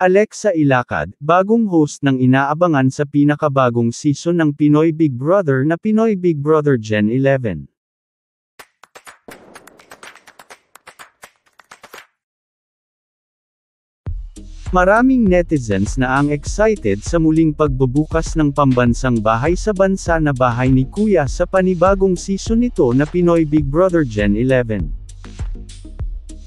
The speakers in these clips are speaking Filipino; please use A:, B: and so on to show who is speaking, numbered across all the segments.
A: Alexa Ilacad, bagong host ng inaabangan sa pinakabagong season ng Pinoy Big Brother na Pinoy Big Brother Gen 11. Maraming netizens na ang excited sa muling pagbubukas ng pambansang bahay sa bansa na bahay ni Kuya sa panibagong season nito na Pinoy Big Brother Gen 11.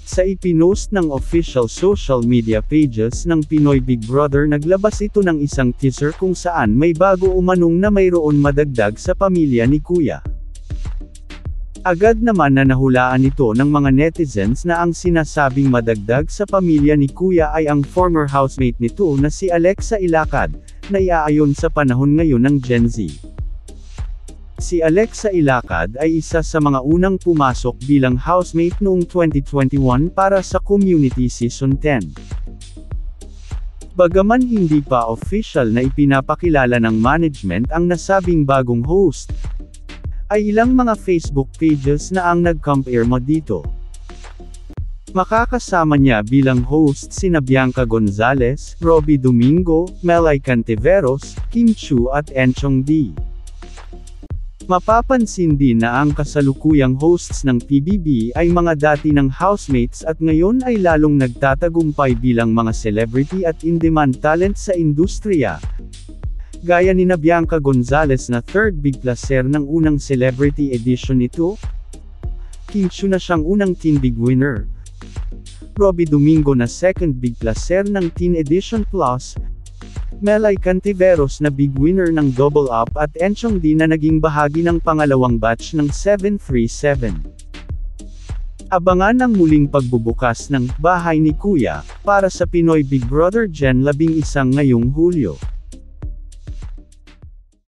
A: Sa ipinost ng official social media pages ng Pinoy Big Brother, naglabas ito ng isang teaser kung saan may bago umanong na mayroon madagdag sa pamilya ni Kuya. Agad naman na nahulaan ito ng mga netizens na ang sinasabing madagdag sa pamilya ni Kuya ay ang former housemate nito na si Alexa Ilacad, na iaayon sa panahon ngayon ng Gen Z. Si Alexa Ilacad ay isa sa mga unang pumasok bilang housemate noong 2021 para sa Community Season 10. Bagaman hindi pa official na ipinapakilala ng management ang nasabing bagong host, ay ilang mga Facebook pages na ang nag-confirm dito. Makakasama niya bilang host sina Bianca Gonzalez, Robbie Domingo, Melay Cantiveros, Kim Chiu at Enchong D. Mapapansin din na ang kasalukuyang hosts ng PBB ay mga dati ng housemates at ngayon ay lalong nagtatagumpay bilang mga celebrity at in-demand talent sa industriya. Gaya ni Bianca Gonzalez na third Big Placer ng unang celebrity edition nito. Kim Chiu na siyang unang teen big winner. Robbie Domingo na second Big Placer ng teen edition plus. Melay Cantiveros na big winner ng Double Up at Enchong D na naging bahagi ng pangalawang batch ng 737. Abangan ang muling pagbubukas ng bahay ni Kuya para sa Pinoy Big Brother Gen 11 ngayong Hulyo.